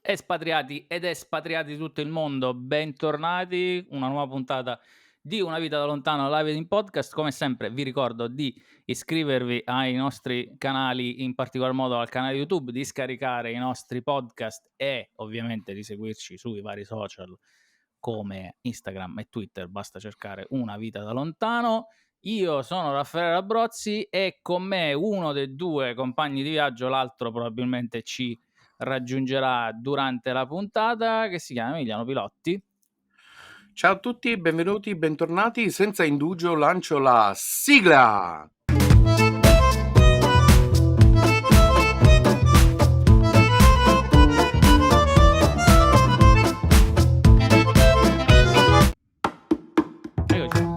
Espatriati ed espatriati di tutto il mondo, bentornati, una nuova puntata di Una vita da lontano live in podcast. Come sempre vi ricordo di iscrivervi ai nostri canali, in particolar modo al canale YouTube, di scaricare i nostri podcast e ovviamente di seguirci sui vari social come Instagram e Twitter, basta cercare Una vita da lontano. Io sono Raffaele Abrozzi e con me uno dei due compagni di viaggio, l'altro probabilmente ci raggiungerà durante la puntata, che si chiama Emiliano Pilotti. Ciao a tutti, benvenuti, bentornati. Senza indugio lancio la sigla. Eccoci.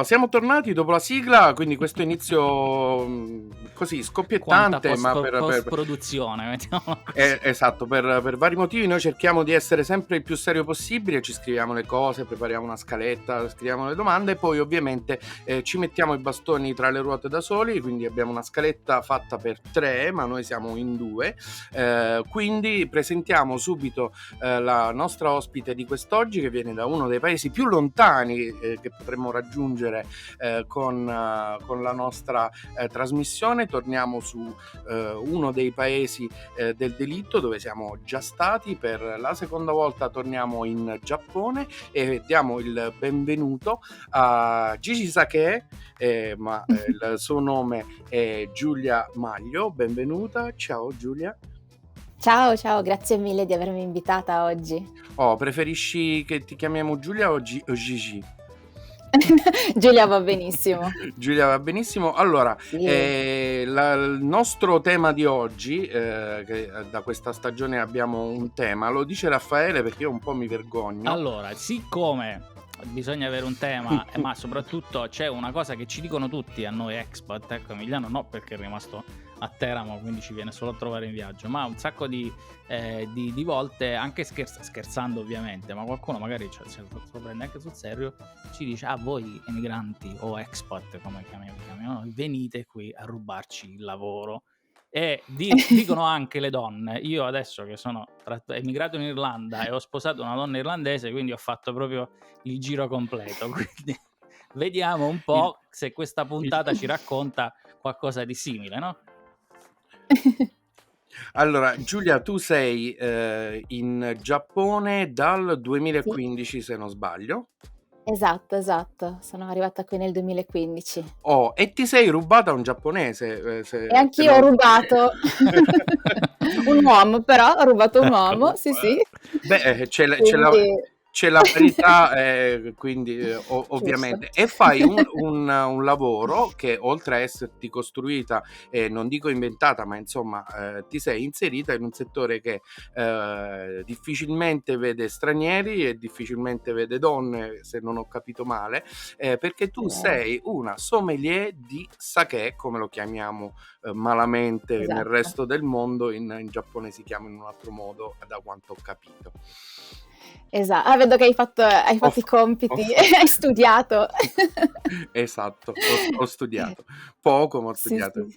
Siamo tornati dopo la sigla, quindi questo inizio così Quanta scoppiettante, ma per post-produzione, mettiamola così. esatto, per vari motivi noi cerchiamo di essere sempre il più serio possibile, ci scriviamo le cose, prepariamo una scaletta, scriviamo le domande e poi ovviamente ci mettiamo i bastoni tra le ruote da soli, quindi abbiamo una scaletta fatta per 3, ma noi siamo in 2, quindi presentiamo subito la nostra ospite di quest'oggi, che viene da uno dei paesi più lontani che potremmo raggiungere con la nostra trasmissione. Torniamo su uno dei paesi del delitto dove siamo già stati. Per la seconda volta torniamo in Giappone e diamo il benvenuto a Gigi Sake, ma il suo nome è Giulia Maglio. Benvenuta, ciao Giulia. Ciao, grazie mille di avermi invitata oggi. Preferisci che ti chiamiamo Giulia o Gigi? Giulia va benissimo. Giulia va benissimo. Allora, Sì. il nostro tema di oggi, che da questa stagione abbiamo un tema, lo dice Raffaele perché io un po' mi vergogno. Allora, siccome bisogna avere un tema, ma soprattutto c'è una cosa che ci dicono tutti a noi expat, ecco Emiliano no perché è rimasto a Teramo, quindi ci viene solo a trovare in viaggio, ma un sacco di volte, anche scherzando ovviamente, ma qualcuno magari se lo prende anche sul serio, ci dice: ah, voi emigranti o expat, come chiamiamo noi, venite qui a rubarci il lavoro. E dicono anche le donne. Io adesso che sono emigrato in Irlanda e ho sposato una donna irlandese, quindi ho fatto proprio il giro completo. Quindi vediamo un po' se questa puntata ci racconta qualcosa di simile, no? Allora, Giulia, tu sei in Giappone dal 2015, se non sbaglio. Esatto, sono arrivata qui nel 2015. E ti sei rubata un giapponese. E anch'io ho rubato un uomo, però ho rubato un uomo, sì. Beh, Quindi c'è la verità, quindi ovviamente. E fai un lavoro che, oltre a esserti costruita, non dico inventata, ma insomma ti sei inserita in un settore che difficilmente vede stranieri e difficilmente vede donne, se non ho capito male, perché tu sei una sommelier di sake, come lo chiamiamo malamente Esatto. nel resto del mondo. In Giappone si chiama in un altro modo, da quanto ho capito. Esatto, vedo che hai fatto i compiti, hai studiato. Esatto, ho studiato. Poco, ma ho studiato.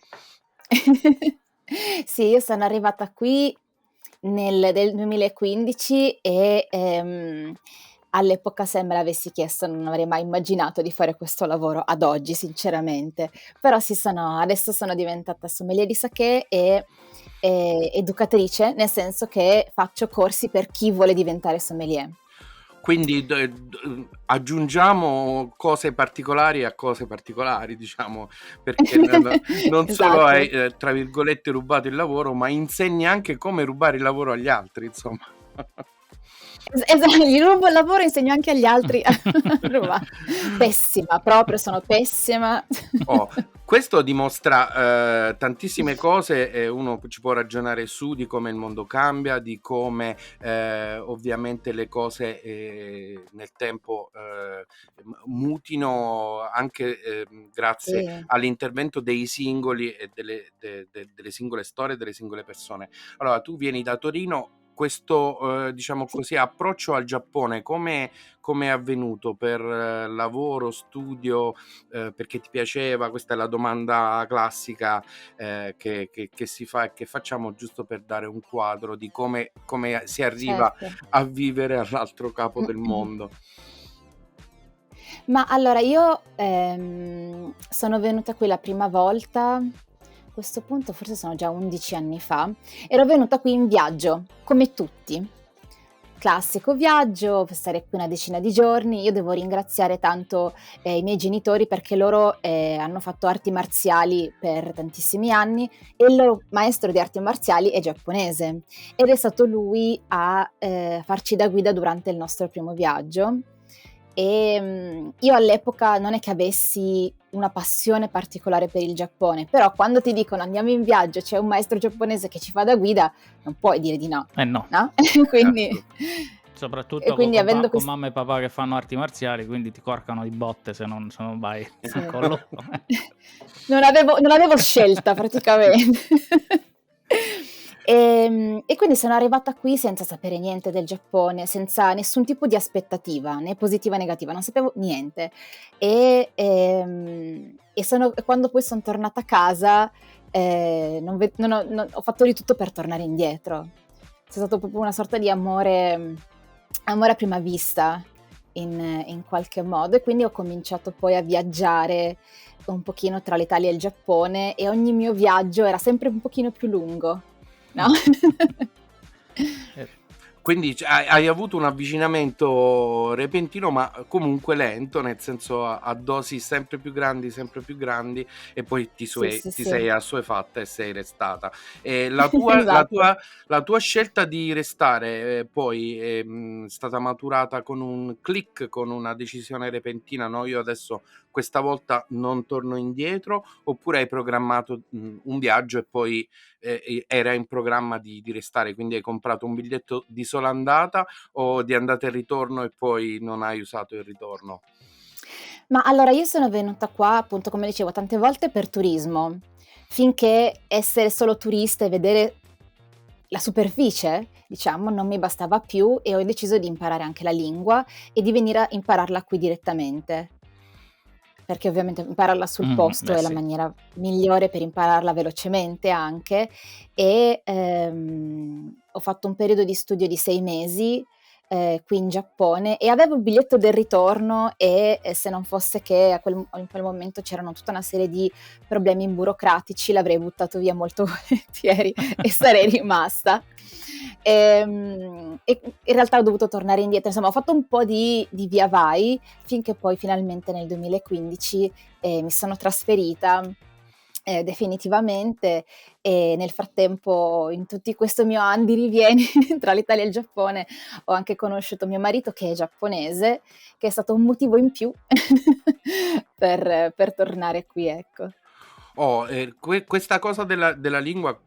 Sì. Sì, io sono arrivata qui del 2015 e all'epoca, se me l'avessi chiesto, non avrei mai immaginato di fare questo lavoro ad oggi, sinceramente. Però adesso sono diventata sommelier di sake e educatrice, nel senso che faccio corsi per chi vuole diventare sommelier. Quindi aggiungiamo cose particolari a cose particolari, diciamo, perché non solo hai, tra virgolette, rubato il lavoro, ma insegni anche come rubare il lavoro agli altri, insomma. Esatto, gli rubo il lavoro e insegno anche agli altri a rubare. Pessima, proprio sono pessima. Questo dimostra tantissime cose e uno ci può ragionare su di come il mondo cambia, di come ovviamente le cose nel tempo mutino anche grazie all'intervento dei singoli e delle singole storie, delle singole persone. Allora, tu vieni da Torino. questo, diciamo Sì. così, approccio al Giappone come è avvenuto? Per lavoro, studio, perché ti piaceva? Questa è la domanda classica che si fa e che facciamo giusto per dare un quadro di come si arriva Certo. a vivere all'altro capo del Mh-mh. mondo. Ma allora io, sono venuta qui la prima volta, a questo punto forse sono già 11 anni fa, ero venuta qui in viaggio, come tutti. Classico viaggio, per stare qui una decina di giorni. Io devo ringraziare tanto, i miei genitori perché loro, hanno fatto arti marziali per tantissimi anni e il loro maestro di arti marziali è giapponese ed è stato lui a, farci da guida durante il nostro primo viaggio. Io all'epoca non è che avessi una passione particolare per il Giappone, però quando ti dicono: "Andiamo in viaggio, c'è un maestro giapponese che ci fa da guida", non puoi dire di no, Eh no, no? Quindi Certo. e soprattutto quindi avendo con quest mamma e papà che fanno arti marziali, quindi ti corcano di botte se non vai sì. con loro. Non avevo scelta praticamente. E quindi sono arrivata qui senza sapere niente del Giappone, senza nessun tipo di aspettativa, né positiva né negativa, non sapevo niente. E quando poi son tornata a casa, ho fatto di tutto per tornare indietro. C'è stato proprio una sorta di amore a prima vista in qualche modo e quindi ho cominciato poi a viaggiare un pochino tra l'Italia e il Giappone e ogni mio viaggio era sempre un pochino più lungo, no? Eh, Quindi hai avuto un avvicinamento repentino, ma comunque lento, nel senso a dosi sempre più grandi, e poi Sì, sì, ti sì. sei assuefatta e sei restata. E Esatto. la tua scelta di restare poi è stata maturata con un click, con una decisione repentina, no? Io adesso questa volta non torno indietro, oppure hai programmato un viaggio e poi era in programma di restare, quindi hai comprato un biglietto di sola andata o di andata e ritorno e poi non hai usato il ritorno? Ma allora io sono venuta qua, appunto, come dicevo, tante volte per turismo, finché essere solo turista e vedere la superficie, diciamo, non mi bastava più e ho deciso di imparare anche la lingua e di venire a impararla qui direttamente. Perché ovviamente impararla sul posto beh è la sì. maniera migliore per impararla velocemente anche e, ho fatto un periodo di studio di 6 mesi, qui in Giappone e avevo il biglietto del ritorno se non fosse che in quel momento c'erano tutta una serie di problemi burocratici, l'avrei buttato via molto volentieri e sarei rimasta. E in realtà ho dovuto tornare indietro, insomma ho fatto un po' di via vai finché poi finalmente nel 2015, mi sono trasferita, definitivamente e nel frattempo in tutti questo mio andirivieni tra l'Italia e il Giappone ho anche conosciuto mio marito che è giapponese, che è stato un motivo in più per tornare qui, ecco. Oh, questa cosa della lingua,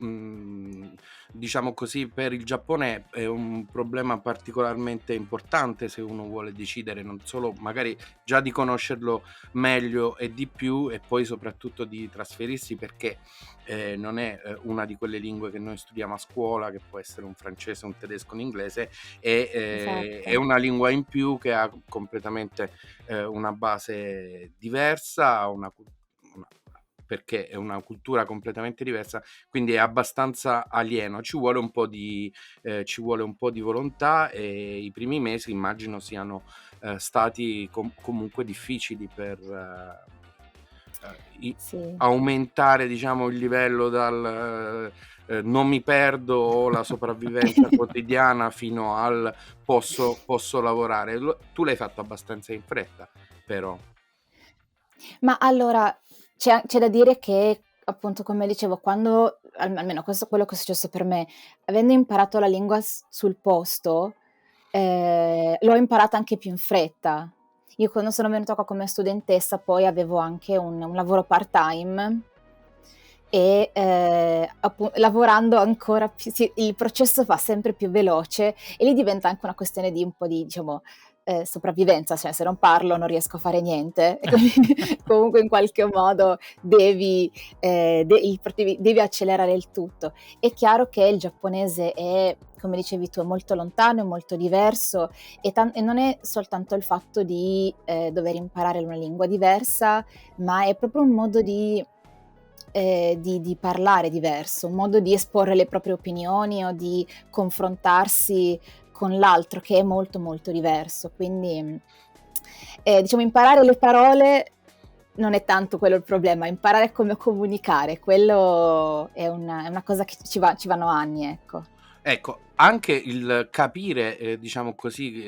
diciamo così, per il Giappone è un problema particolarmente importante se uno vuole decidere non solo magari già di conoscerlo meglio e di più e poi soprattutto di trasferirsi perché non è una di quelle lingue che noi studiamo a scuola, che può essere un francese, un tedesco, un inglese, è Esatto. una lingua in più che ha completamente una base diversa, una- perché è una cultura completamente diversa, quindi è abbastanza alieno. Ci vuole un po' di volontà e i primi mesi immagino siano stati comunque difficili per Sì. aumentare, diciamo, il livello dal non mi perdo o la sopravvivenza quotidiana fino al posso lavorare. Tu l'hai fatto abbastanza in fretta, però. Ma allora, c'è da dire che, appunto, come dicevo, quando almeno questo è quello che è successo per me, avendo imparato la lingua sul posto, l'ho imparata anche più in fretta. Io quando sono venuta qua come studentessa poi avevo anche un lavoro part-time e, lavorando ancora più il processo va sempre più veloce e lì diventa anche una questione di un po' di, diciamo, sopravvivenza, cioè se non parlo non riesco a fare niente, e quindi comunque in qualche modo devi accelerare il tutto. È chiaro che il giapponese è, come dicevi tu, è molto lontano, è molto diverso, e non è soltanto il fatto di dover imparare una lingua diversa, ma è proprio un modo di parlare diverso, un modo di esporre le proprie opinioni o di confrontarsi con l'altro, che è molto molto diverso. Quindi diciamo, imparare le parole non è tanto quello il problema, imparare come comunicare, quello è una cosa che ci vanno anni, ecco. Ecco, anche il capire, diciamo così,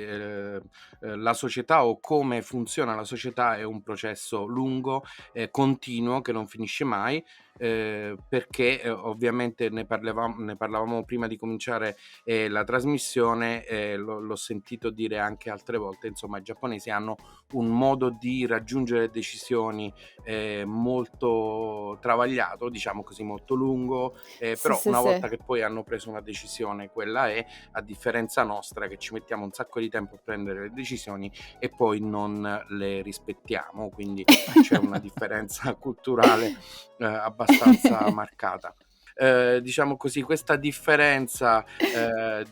la società o come funziona la società è un processo lungo, continuo, che non finisce mai, perché, ovviamente ne parlavamo prima di cominciare, la trasmissione, l'ho sentito dire anche altre volte, insomma i giapponesi hanno un modo di raggiungere decisioni, molto travagliato, diciamo così, molto lungo, Sì, però sì, una sì. volta che poi hanno preso una decisione, quella è, a differenza nostra che ci mettiamo un sacco di tempo a prendere le decisioni e poi non le rispettiamo, quindi c'è una differenza culturale abbastanza marcata. Diciamo così, questa differenza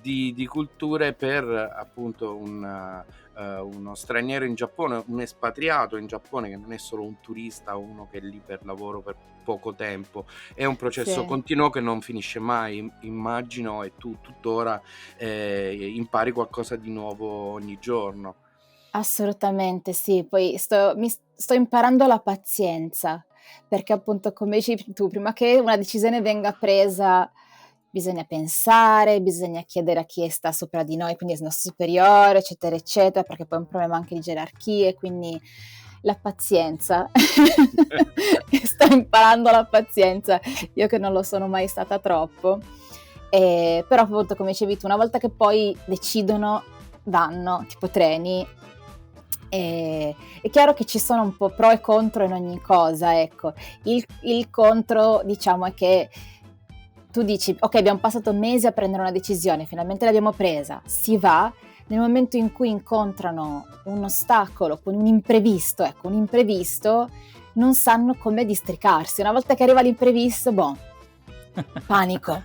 di culture per appunto uno straniero in Giappone, un espatriato in Giappone, che non è solo un turista o uno che è lì per lavoro per poco tempo, è un processo Sì. continuo che non finisce mai, immagino, e tu tuttora impari qualcosa di nuovo ogni giorno. Assolutamente sì, poi sto imparando la pazienza, perché appunto come dicevi tu, prima che una decisione venga presa bisogna pensare, bisogna chiedere a chi sta sopra di noi, quindi il nostro superiore, eccetera, eccetera, perché poi è un problema anche di gerarchie, quindi la pazienza. Sto imparando la pazienza, io che non lo sono mai stata troppo. Però appunto come dicevi tu, una volta che poi decidono, vanno, tipo treni. È chiaro che ci sono un po' pro e contro in ogni cosa, ecco. Il contro, diciamo, è che tu dici: ok, abbiamo passato mesi a prendere una decisione, finalmente l'abbiamo presa, si va. Nel momento in cui incontrano un ostacolo, con un imprevisto, non sanno come districarsi. Una volta che arriva l'imprevisto, panico.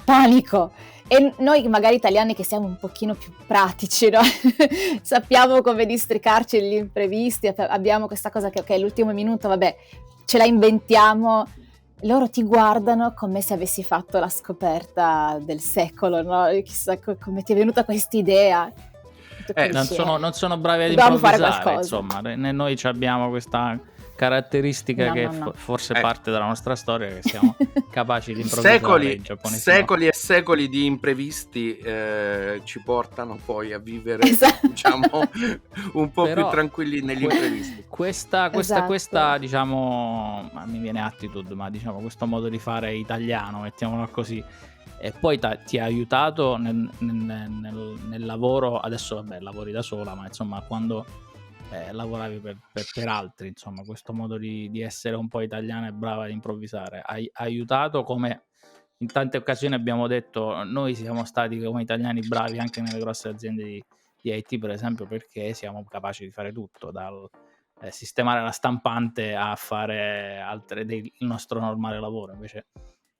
Panico. E noi magari italiani, che siamo un pochino più pratici, no? Sappiamo come districarci gli imprevisti, abbiamo questa cosa che ok, l'ultimo minuto, vabbè, ce la inventiamo. Loro ti guardano come se avessi fatto la scoperta del secolo, no? Chissà come ti è venuta quest'idea. Non sono bravi ad Dobbiamo fare improvvisare, qualcosa. insomma, noi abbiamo questa caratteristica No, che no. forse parte dalla nostra storia, che siamo capaci di improvvisare. I giapponesi secoli e secoli di imprevisti ci portano poi a vivere, Esatto. diciamo, un po' Però più tranquilli negli imprevisti. Questa, Esatto. diciamo, mi viene attitude, ma diciamo questo modo di fare italiano, mettiamolo così, e poi ti ha aiutato nel lavoro. Adesso vabbè, lavori da sola, ma insomma quando lavoravi per altri, insomma, questo modo di essere un po' italiana e brava ad improvvisare ha aiutato, come in tante occasioni abbiamo detto, noi siamo stati come italiani bravi anche nelle grosse aziende di IT, per esempio, perché siamo capaci di fare tutto, dal sistemare la stampante a fare il nostro normale lavoro. Invece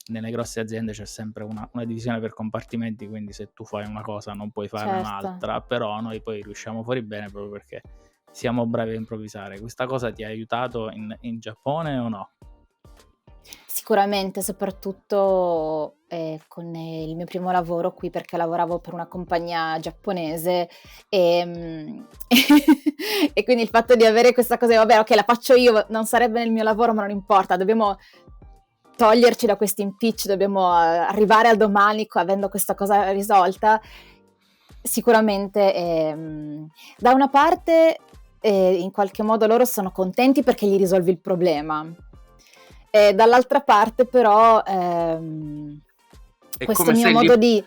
nelle grosse aziende c'è sempre una divisione per compartimenti, quindi se tu fai una cosa non puoi fare Certo. un'altra, però noi poi riusciamo fuori bene proprio perché siamo bravi a improvvisare. Questa cosa ti ha aiutato in Giappone o no? Sicuramente, soprattutto con il mio primo lavoro qui, perché lavoravo per una compagnia giapponese, e quindi il fatto di avere questa cosa, vabbè, ok, la faccio io, non sarebbe nel mio lavoro, ma non importa, dobbiamo toglierci da questo impiccio, dobbiamo arrivare al domani avendo questa cosa risolta. Sicuramente, da una parte, in qualche modo loro sono contenti perché gli risolvi il problema. Dall'altra parte però È questo come mio se modo di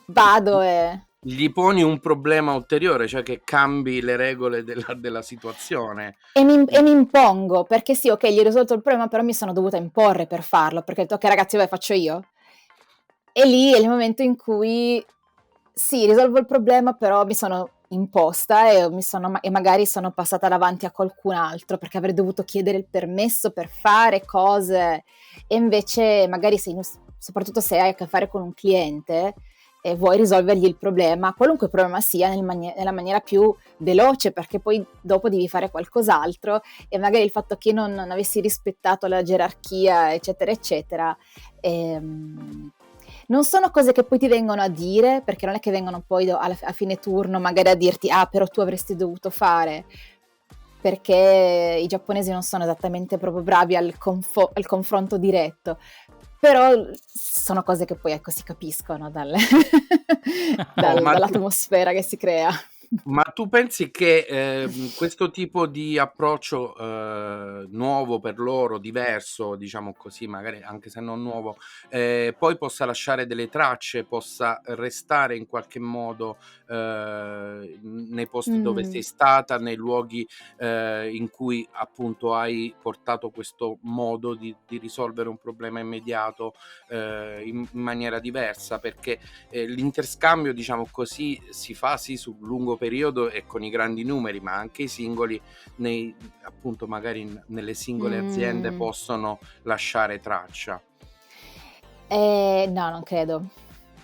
vado e gli poni un problema ulteriore, cioè che cambi le regole della situazione. mi impongo, perché sì, ok, gli ho risolto il problema, però mi sono dovuta imporre per farlo, perché ho detto ok ragazzi, vai, faccio io. E lì è il momento in cui sì, risolvo il problema, però mi sono imposta e magari sono passata davanti a qualcun altro perché avrei dovuto chiedere il permesso per fare cose, e invece magari soprattutto se hai a che fare con un cliente e vuoi risolvergli il problema, qualunque problema sia, nella maniera più veloce, perché poi dopo devi fare qualcos'altro, e magari il fatto che non avessi rispettato la gerarchia, eccetera, eccetera, non sono cose che poi ti vengono a dire, perché non è che vengono poi a fine turno magari a dirti però tu avresti dovuto fare, perché i giapponesi non sono esattamente proprio bravi al confronto diretto, però sono cose che poi ecco si capiscono dall'atmosfera che si crea. Ma tu pensi che questo tipo di approccio nuovo per loro, diverso, diciamo così, magari anche se non nuovo, poi possa lasciare delle tracce, possa restare in qualche modo nei posti dove sei stata, nei luoghi in cui appunto hai portato questo modo di risolvere un problema immediato in maniera diversa? Perché l'interscambio, diciamo così, si fa sì sul lungo periodo e con i grandi numeri, ma anche i singoli appunto magari nelle singole aziende possono lasciare traccia. No, non credo.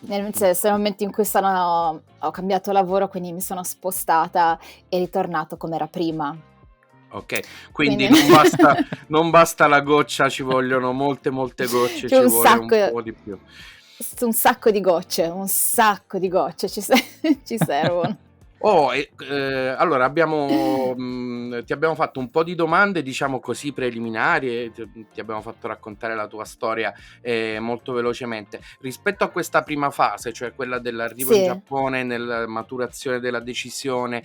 Nel momento in cui ho cambiato lavoro, quindi mi sono spostata e ritornato come era prima. Ok, quindi non basta la goccia, ci vogliono molte gocce, ci vuole un po' di più. Un sacco di gocce ci servono. Allora ti abbiamo fatto un po' di domande, diciamo così, preliminari, e ti abbiamo fatto raccontare la tua storia molto velocemente. Rispetto a questa prima fase, cioè quella dell'arrivo in Giappone, nella maturazione della decisione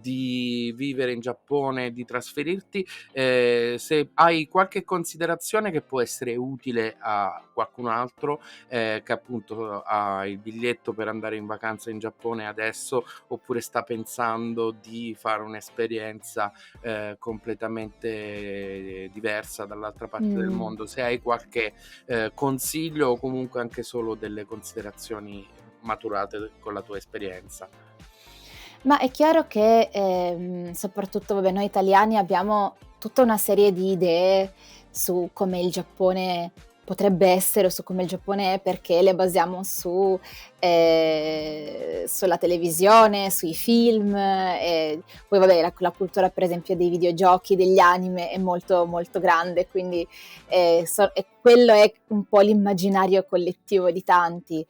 di vivere in Giappone, di trasferirti, se hai qualche considerazione che può essere utile a qualcun altro che appunto ha il biglietto per andare in vacanza in Giappone adesso, oppure sta pensando di fare un'esperienza completamente diversa dall'altra parte del mondo, se hai qualche consiglio o comunque anche solo delle considerazioni maturate con la tua esperienza. Ma è chiaro che soprattutto noi italiani abbiamo tutta una serie di idee su come il Giappone potrebbe essere o su come il Giappone è, perché le basiamo sulla televisione, sui film, e poi la cultura per esempio dei videogiochi, degli anime è molto molto grande, quindi quello è un po' l'immaginario collettivo di tanti.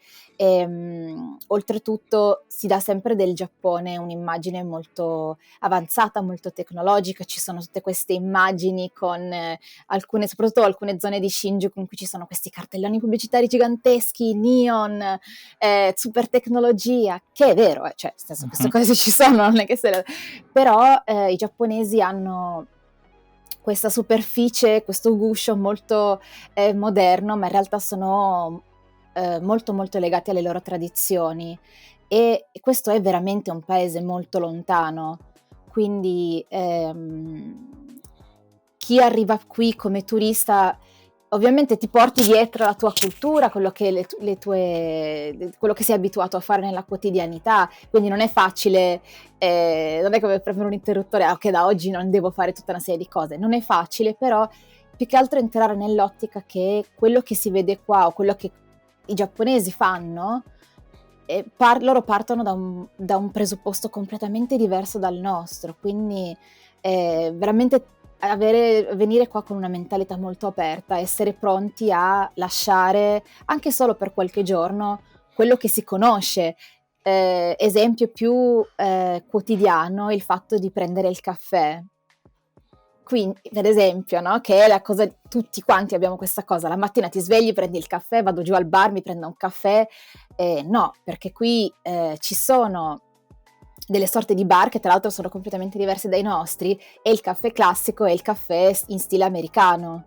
Oltretutto si dà sempre del Giappone un'immagine molto avanzata, molto tecnologica, ci sono tutte queste immagini con soprattutto alcune zone di Shinjuku in cui ci sono questi cartelloni pubblicitari giganteschi, neon, super tecnologia, che è vero, cioè nel senso, queste cose ci sono, non è che però i giapponesi hanno questa superficie, questo guscio molto moderno, ma in realtà sono molto molto legati alle loro tradizioni, e questo è veramente un paese molto lontano, quindi chi arriva qui come turista ovviamente ti porti dietro la tua cultura, quello che quello che sei abituato a fare nella quotidianità, quindi non è facile, non è come premere un interruttore, ok, da oggi non devo fare tutta una serie di cose, non è facile, però più che altro entrare nell'ottica che quello che si vede qua o quello che i giapponesi fanno, loro partono da un presupposto completamente diverso dal nostro, quindi veramente venire qua con una mentalità molto aperta, essere pronti a lasciare anche solo per qualche giorno quello che si conosce. Esempio più quotidiano, il fatto di prendere il caffè. Quindi, per esempio, no? Che è la cosa, tutti quanti abbiamo questa cosa, la mattina ti svegli, prendi il caffè, vado giù al bar, mi prendo un caffè, no, perché qui ci sono delle sorte di bar che tra l'altro sono completamente diverse dai nostri, e il caffè classico è il caffè in stile americano,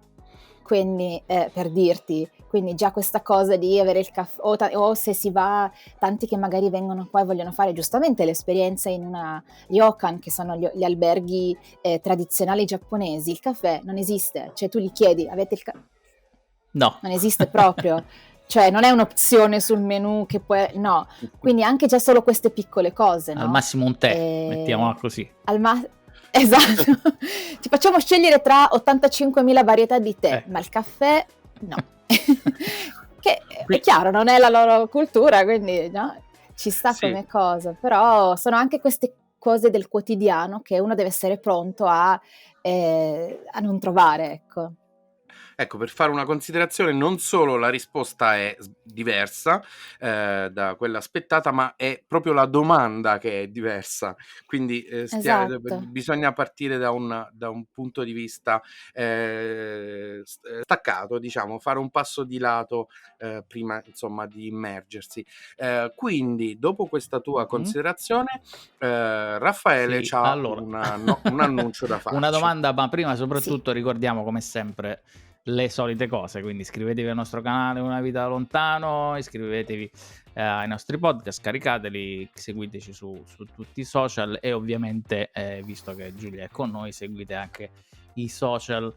quindi per dirti, quindi già questa cosa di avere il caffè, o se si va, tanti che magari vengono qua e vogliono fare giustamente l'esperienza in una ryokan, che sono gli alberghi tradizionali giapponesi, il caffè non esiste, cioè tu gli chiedi, avete il caffè? No. Non esiste proprio. cioè non è un'opzione sul menù che puoi, no, quindi anche già solo queste piccole cose, Al no? massimo un tè, mettiamola così. Esatto, ti facciamo scegliere tra 85.000 varietà di tè, ma il caffè no. Che è chiaro, non è la loro cultura, quindi no, ci sta come cosa, però sono anche queste cose del quotidiano che uno deve essere pronto a non trovare, ecco. Ecco, per fare una considerazione, non solo la risposta è diversa da quella aspettata, ma è proprio la domanda che è diversa. Quindi Esatto. bisogna partire da un punto di vista staccato, diciamo, fare un passo di lato prima, insomma, di immergersi. Quindi, dopo questa tua considerazione, Raffaele Sì, ha allora, un annuncio da farci. una domanda, ma prima soprattutto Sì. ricordiamo come sempre le solite cose, quindi iscrivetevi al nostro canale Una Vita da Lontano, iscrivetevi ai nostri podcast, caricateli, seguiteci su tutti i social e ovviamente, visto che Giulia è con noi, seguite anche i social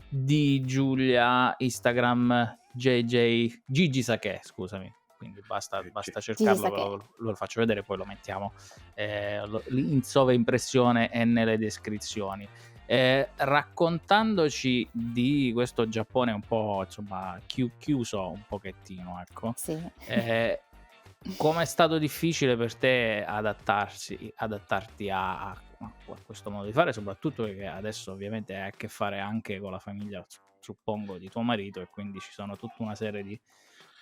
di Giulia, Instagram, Gigi Sake, scusami. Quindi basta cercarlo, lo faccio vedere, poi lo mettiamo in sovraimpressione e nelle descrizioni. Raccontandoci di questo Giappone un po', insomma, chiuso un pochettino, ecco. Sì. Com'è stato difficile per te adattarti a questo modo di fare, soprattutto perché adesso ovviamente hai a che fare anche con la famiglia, suppongo, di tuo marito, e quindi ci sono tutta una serie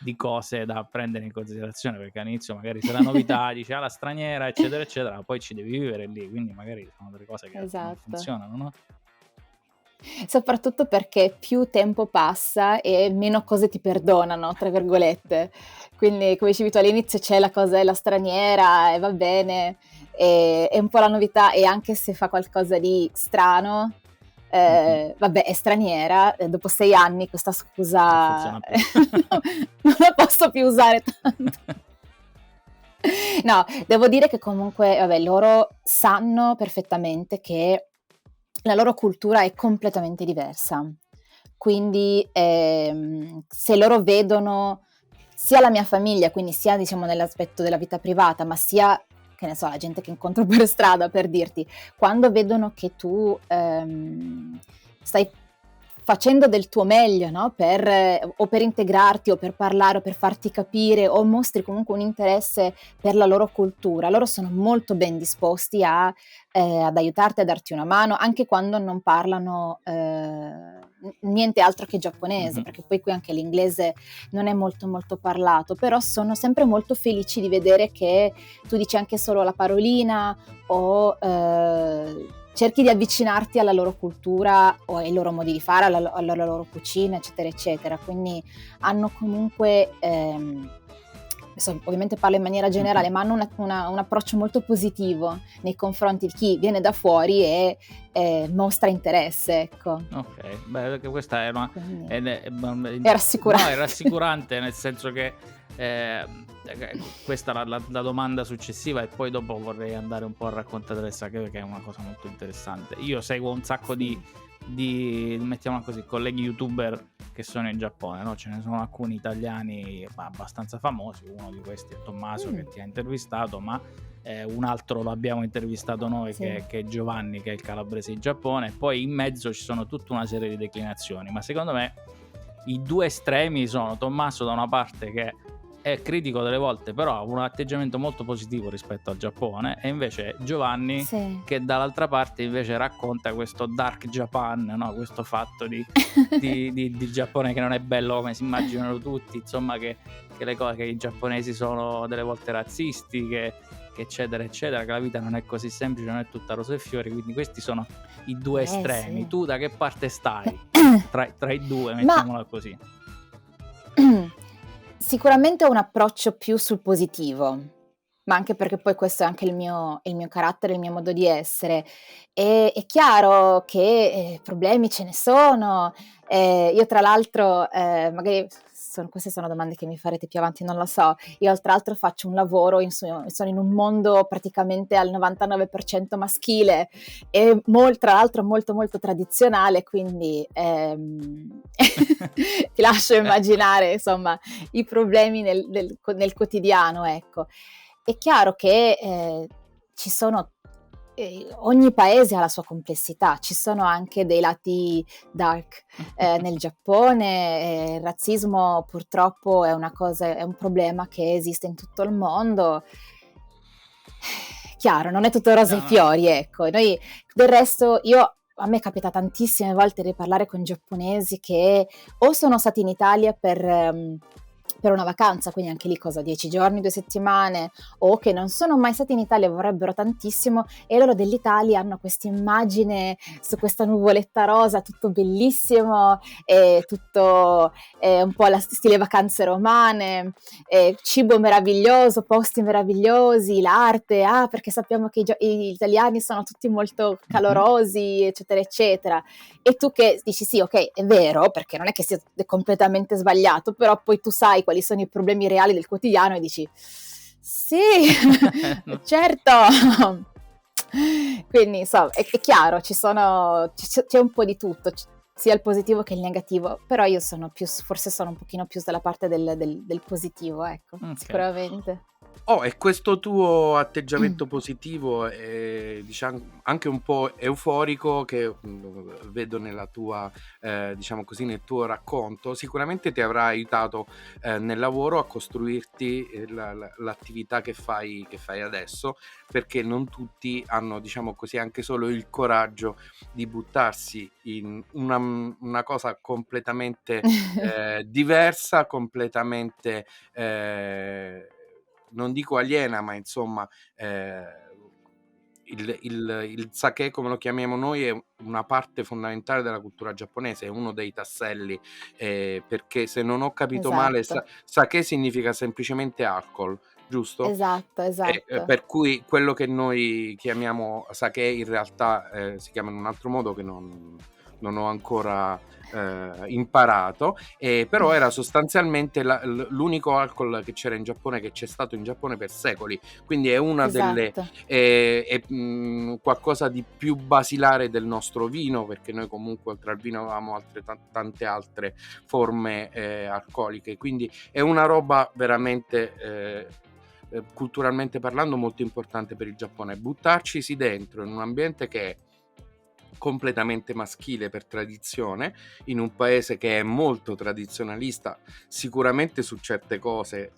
di cose da prendere in considerazione, perché all'inizio magari c'è la novità, dici la straniera, eccetera, eccetera, ma poi ci devi vivere lì, quindi magari sono delle cose che non funzionano, no? Soprattutto perché più tempo passa e meno cose ti perdonano, tra virgolette. Quindi, come dicevi tu all'inizio, c'è la cosa della straniera e va bene, è un po' la novità, e anche se fa qualcosa di strano, vabbè, è straniera, dopo 6 anni questa scusa Non funziona più. non la posso più usare tanto. No, devo dire che comunque, vabbè, loro sanno perfettamente che la loro cultura è completamente diversa. Quindi, se loro vedono sia la mia famiglia, quindi sia, diciamo, nell'aspetto della vita privata, ma sia, che ne so, la gente che incontro per strada, per dirti, quando vedono che tu stai facendo del tuo meglio, no? O per integrarti, o per parlare, o per farti capire, o mostri comunque un interesse per la loro cultura, loro sono molto ben disposti ad aiutarti, a darti una mano, anche quando non parlano niente altro che giapponese, perché poi qui anche l'inglese non è molto molto parlato, però sono sempre molto felici di vedere che tu dici anche solo la parolina o cerchi di avvicinarti alla loro cultura o ai loro modi di fare, alla loro cucina, eccetera, eccetera. Quindi hanno comunque, ovviamente parlo in maniera generale, ma hanno un approccio molto positivo nei confronti di chi viene da fuori e mostra interesse, ecco. Ok, beh, perché questa è è rassicurante. No, è rassicurante, nel senso che questa è la domanda successiva, e poi dopo vorrei andare un po' a raccontare del sake, perché è una cosa molto interessante. Io seguo un sacco di mettiamola così, colleghi youtuber che sono in Giappone, no? Ce ne sono alcuni italiani abbastanza famosi, uno di questi è Tommaso che ti ha intervistato, ma un altro lo abbiamo intervistato noi, che è Giovanni, che è il calabrese in Giappone. Poi in mezzo ci sono tutta una serie di declinazioni, ma secondo me i due estremi sono Tommaso da una parte, che è critico delle volte, però ha un atteggiamento molto positivo rispetto al Giappone, e invece Giovanni che dall'altra parte invece racconta questo dark Japan, no? Questo fatto di Giappone che non è bello come si immaginano tutti, insomma, che le cose, che i giapponesi sono delle volte razzisti, che eccetera eccetera, che la vita non è così semplice, non è tutta rose e fiori. Quindi questi sono i due estremi. Sì. Tu da che parte stai? tra i due, mettiamola così. Sicuramente ho un approccio più sul positivo, ma anche perché poi questo è anche il mio carattere, il mio modo di essere. È chiaro che problemi ce ne sono. Io tra l'altro magari queste sono domande che mi farete più avanti, non lo so. Io tra l'altro faccio un lavoro, sono in un mondo praticamente al 99% maschile e tra l'altro molto molto tradizionale, quindi ti lascio immaginare insomma i problemi nel quotidiano, ecco. È chiaro che ci sono ogni paese ha la sua complessità, ci sono anche dei lati dark nel Giappone, il razzismo purtroppo è un problema che esiste in tutto il mondo. Chiaro, non è tutto rose e fiori, ecco. Noi, del resto, a me capita tantissime volte di parlare con giapponesi che o sono stati in Italia per una vacanza, quindi anche lì 10 giorni, 2 settimane, o che non sono mai stati in Italia e vorrebbero tantissimo, e loro dell'Italia hanno questa immagine su questa nuvoletta rosa, tutto bellissimo, tutto un po' la stile vacanze romane, cibo meraviglioso, posti meravigliosi, l'arte, perché sappiamo che gli italiani sono tutti molto calorosi, eccetera, eccetera. E tu che dici sì, ok, è vero, perché non è che sia completamente sbagliato, però poi tu sai quali sono i problemi reali del quotidiano e dici sì, certo. Quindi insomma è chiaro, c'è un po' di tutto, sia il positivo che il negativo, però io forse sono un pochino più dalla parte del positivo, ecco, sicuramente. E questo tuo atteggiamento positivo è, diciamo, anche un po' euforico che vedo nella tua, diciamo così, nel tuo racconto, sicuramente ti avrà aiutato nel lavoro a costruirti l'attività che fai adesso, perché non tutti hanno, diciamo così, anche solo il coraggio di buttarsi in una cosa completamente diversa, completamente non dico aliena, ma insomma il sake, come lo chiamiamo noi, è una parte fondamentale della cultura giapponese, è uno dei tasselli, perché se non ho capito male, sake significa semplicemente alcol, giusto? Esatto. Per cui quello che noi chiamiamo sake in realtà si chiama in un altro modo che non ho ancora imparato, però era sostanzialmente l'unico alcol che c'era in Giappone, che c'è stato in Giappone per secoli, quindi è una delle qualcosa di più basilare del nostro vino, perché noi comunque oltre al vino avevamo tante altre forme alcoliche, quindi è una roba veramente culturalmente parlando molto importante per il Giappone. Buttarcisi dentro in un ambiente che è completamente maschile per tradizione, in un paese che è molto tradizionalista sicuramente su certe cose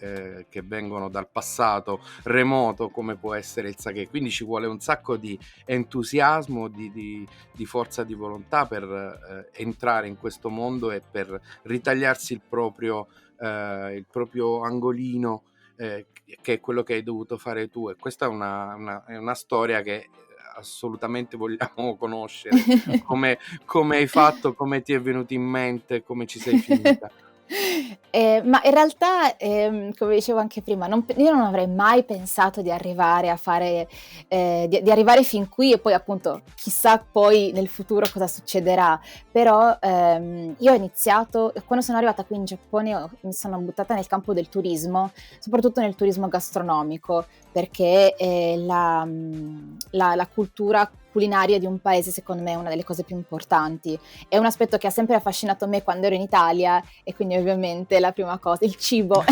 che vengono dal passato remoto, come può essere il sake, quindi ci vuole un sacco di entusiasmo, di forza di volontà per entrare in questo mondo e per ritagliarsi il proprio angolino, che è quello che hai dovuto fare tu. E questa è una storia che assolutamente vogliamo conoscere. come hai fatto, come ti è venuto in mente, come ci sei finita. Ma in realtà, come dicevo anche prima, io non avrei mai pensato di arrivare a fare di arrivare fin qui, e poi appunto chissà poi nel futuro cosa succederà. Però io ho iniziato quando sono arrivata qui in Giappone, mi sono buttata nel campo del turismo, soprattutto nel turismo gastronomico, perché la cultura culinaria di un paese secondo me è una delle cose più importanti. È un aspetto che ha sempre affascinato me quando ero in Italia, e quindi ovviamente la prima cosa, il cibo.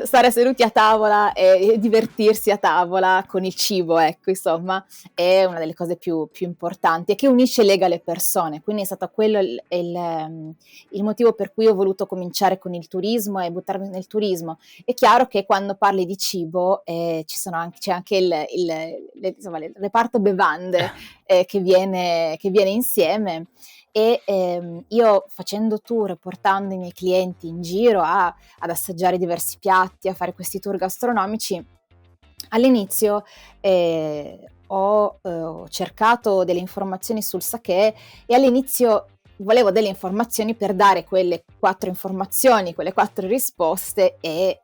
Stare seduti a tavola e divertirsi a tavola con il cibo, ecco, insomma, è una delle cose più importanti e che unisce e lega le persone. Quindi è stato quello il motivo per cui ho voluto cominciare con il turismo e buttarmi nel turismo. È chiaro che quando parli di cibo c'è anche il reparto bevande che viene insieme. E io facendo tour, portando i miei clienti in giro ad assaggiare diversi piatti, a fare questi tour gastronomici, all'inizio ho cercato delle informazioni sul sake, e all'inizio volevo delle informazioni per dare quelle 4 informazioni, quelle 4 risposte, e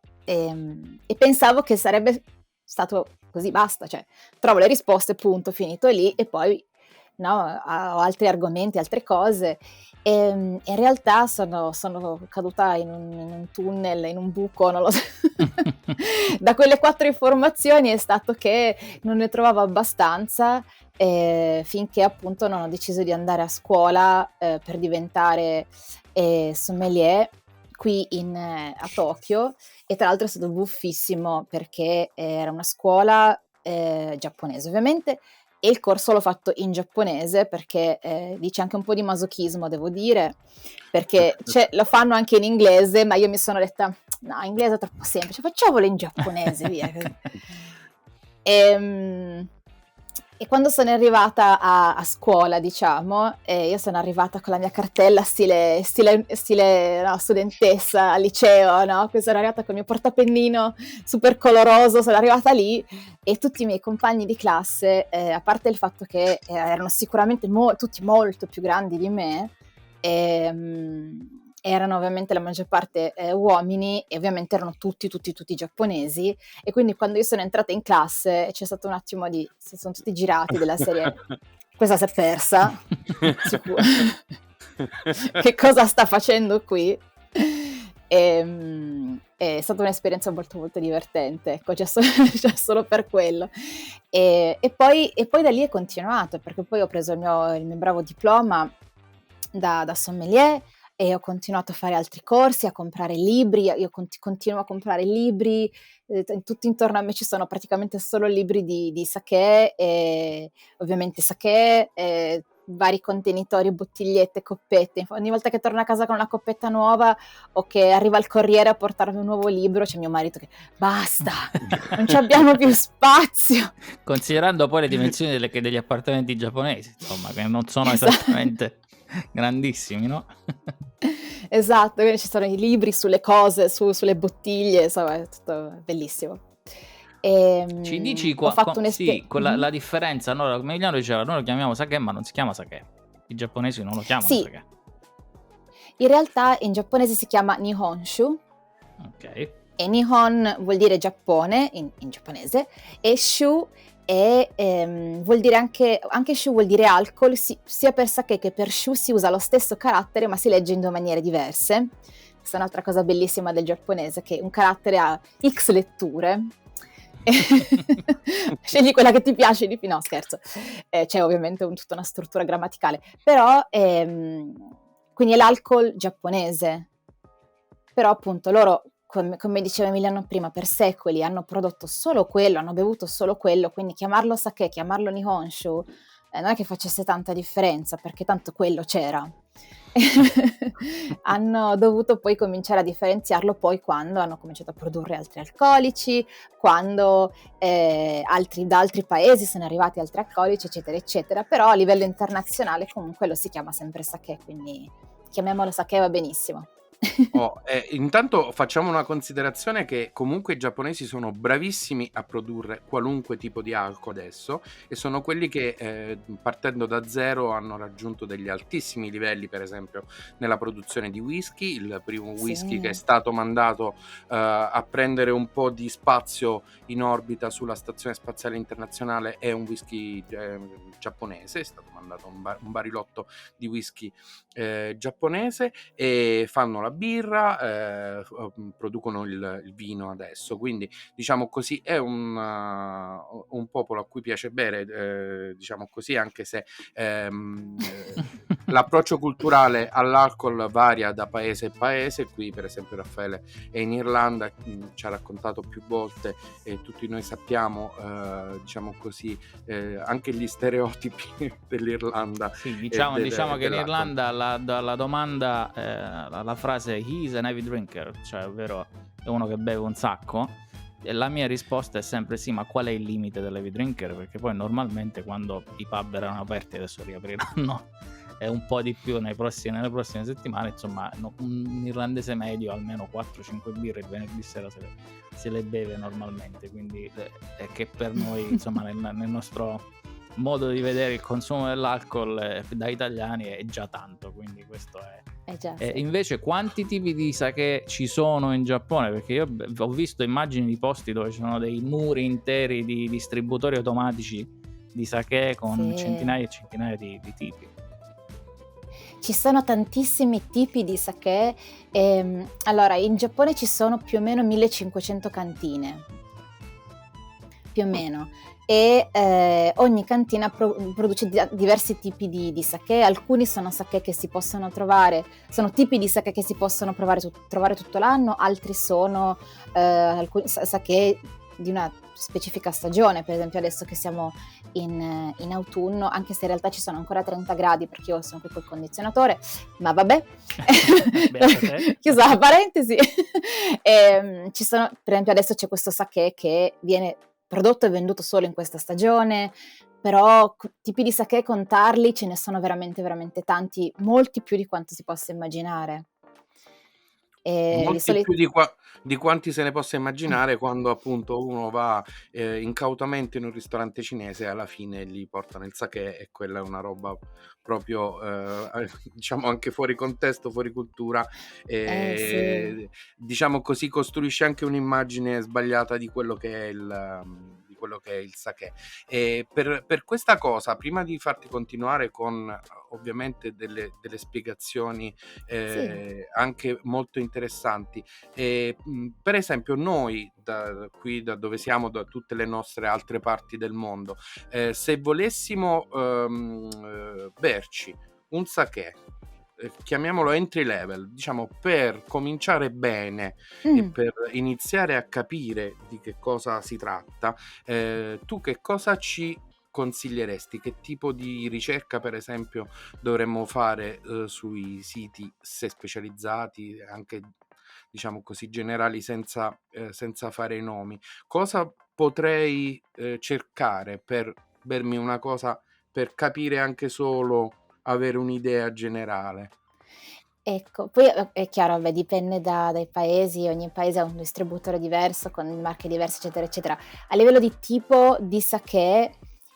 pensavo che sarebbe stato così, basta, cioè trovo le risposte, punto, finito lì, e poi no, o altri argomenti, altre cose. In realtà sono caduta in un tunnel, in un buco, non lo so. Da quelle 4 informazioni è stato che non ne trovavo abbastanza, finché appunto non ho deciso di andare a scuola, per diventare, sommelier qui a Tokyo. E tra l'altro è stato buffissimo perché era una scuola, giapponese ovviamente, e il corso l'ho fatto in giapponese perché, dice anche un po' di masochismo devo dire, perché lo fanno anche in inglese, ma io mi sono detta: "No, inglese è troppo semplice, facciamolo in giapponese, via". E quando sono arrivata a scuola, diciamo, io sono arrivata con la mia cartella stile no, studentessa al liceo, no, quindi sono arrivata col mio portapennino super coloroso, sono arrivata lì e tutti i miei compagni di classe, a parte il fatto che erano sicuramente tutti molto più grandi di me, erano ovviamente la maggior parte uomini e ovviamente erano tutti giapponesi, e quindi quando io sono entrata in classe c'è stato un attimo si sono tutti girati della serie: questa si è persa, sicuro. Che cosa sta facendo qui? È stata un'esperienza molto molto divertente, ecco, già solo per quello. E poi da lì è continuato, perché poi ho preso il mio bravo diploma da sommelier e ho continuato a fare altri corsi, a comprare libri. Io continuo a comprare libri, tutto intorno a me ci sono praticamente solo libri di sake, e ovviamente sake, vari contenitori, bottigliette, coppette. Ogni volta che torno a casa con una coppetta nuova o che arriva il corriere a portarmi un nuovo libro, c'è mio marito che basta, non ci abbiamo più spazio. Considerando poi le dimensioni degli appartamenti giapponesi, insomma, che non sono Esatto. esattamente grandissimi, no? Esatto, quindi ci sono i libri sulle cose, sulle bottiglie, insomma è tutto bellissimo. Ci dici Ho fatto sì, la differenza, no? Emiliano diceva, noi lo chiamiamo sake, ma non si chiama sake. I giapponesi non lo chiamano Sì. sake. In realtà in giapponese si chiama Nihonshu. Ok. E Nihon vuol dire Giappone in giapponese, e Shu vuol dire anche Shu vuol dire alcol, sia per sake che per Shu si usa lo stesso carattere ma si legge in 2 maniere diverse. Questa è un'altra cosa bellissima del giapponese, che un carattere ha X letture. Scegli quella che ti piace di più, no scherzo, c'è ovviamente tutta una struttura grammaticale, però quindi è l'alcol giapponese, però appunto loro, come diceva Emiliano prima, per secoli hanno prodotto solo quello, hanno bevuto solo quello, quindi chiamarlo sake, chiamarlo Nihonshu, non è che facesse tanta differenza, perché tanto quello c'era. Hanno dovuto poi cominciare a differenziarlo poi quando hanno cominciato a produrre altri alcolici, quando da altri paesi sono arrivati altri alcolici, eccetera, eccetera. Però a livello internazionale comunque lo si chiama sempre sake, quindi chiamiamolo sake, va benissimo. Intanto facciamo una considerazione, che comunque i giapponesi sono bravissimi a produrre qualunque tipo di alcol adesso, e sono quelli che partendo da zero hanno raggiunto degli altissimi livelli, per esempio nella produzione di whisky. Il primo whisky Sì. che è stato mandato a prendere un po' di spazio in orbita sulla Stazione Spaziale Internazionale è un whisky giapponese, è stato mandato un barilotto di whisky giapponese, e fanno la birra, producono il vino adesso, quindi diciamo così è un popolo a cui piace bere, diciamo così, anche se l'approccio culturale all'alcol varia da paese a paese. Qui per esempio Raffaele è in Irlanda, ci ha raccontato più volte, e tutti noi sappiamo diciamo così anche gli stereotipi dell'Irlanda. Sì, diciamo che in Irlanda la domanda, la frase "he's an heavy drinker", cioè ovvero è uno che beve un sacco, e la mia risposta è sempre sì, ma qual è il limite dell'heavy drinker? Perché poi normalmente quando i pub erano aperti, adesso riapriranno è un po' di più nelle prossime settimane, insomma un irlandese medio almeno 4-5 birre il venerdì sera se le beve normalmente, quindi è che per noi insomma nel nostro modo di vedere il consumo dell'alcol da italiani è già tanto, quindi questo è Già, sì. invece quanti tipi di sake ci sono in Giappone? Perché io ho visto immagini di posti dove ci sono dei muri interi di distributori automatici di sake con Sì. centinaia e centinaia di tipi. Ci sono tantissimi tipi di sake. Allora, in Giappone ci sono più o meno 1500 cantine, più o Mm. meno, e ogni cantina produce diversi tipi di sake. Alcuni sono sake che si possono trovare, sono tipi di sake che si possono trovare tutto l'anno, altri sono alcuni sake di una specifica stagione. Per esempio adesso che siamo in autunno, anche se in realtà ci sono ancora 30 gradi perché io sono qui col condizionatore, ma vabbè. Beata te. Chiusa la parentesi. Ci sono, per esempio adesso c'è questo sake che viene prodotto e venduto solo in questa stagione, però tipi di sake, contarli, ce ne sono veramente, veramente tanti, molti più di quanto si possa immaginare. Di Molti solito... più di quanti se ne possa immaginare quando appunto uno va incautamente in un ristorante cinese e alla fine gli portano il sake e quella è una roba proprio diciamo anche fuori contesto, fuori cultura, Sì. diciamo così costruisce anche un'immagine sbagliata di quello che è di quello che è il sake. E per questa cosa, prima di farti continuare con ovviamente delle spiegazioni Sì. anche molto interessanti. Per esempio noi da qui, da dove siamo, da tutte le nostre altre parti del mondo, se volessimo berci un sake, chiamiamolo entry level, diciamo per cominciare bene e per iniziare a capire di che cosa si tratta, tu che cosa ci consiglieresti? Che tipo di ricerca, per esempio, dovremmo fare sui siti, se specializzati, anche diciamo così generali, senza fare i nomi? Cosa potrei cercare per bermi una cosa, per capire anche solo, avere un'idea generale? Ecco, poi è chiaro, vabbè, dipende dai paesi, ogni paese ha un distributore diverso, con marche diverse, eccetera, eccetera. A livello di tipo di sake,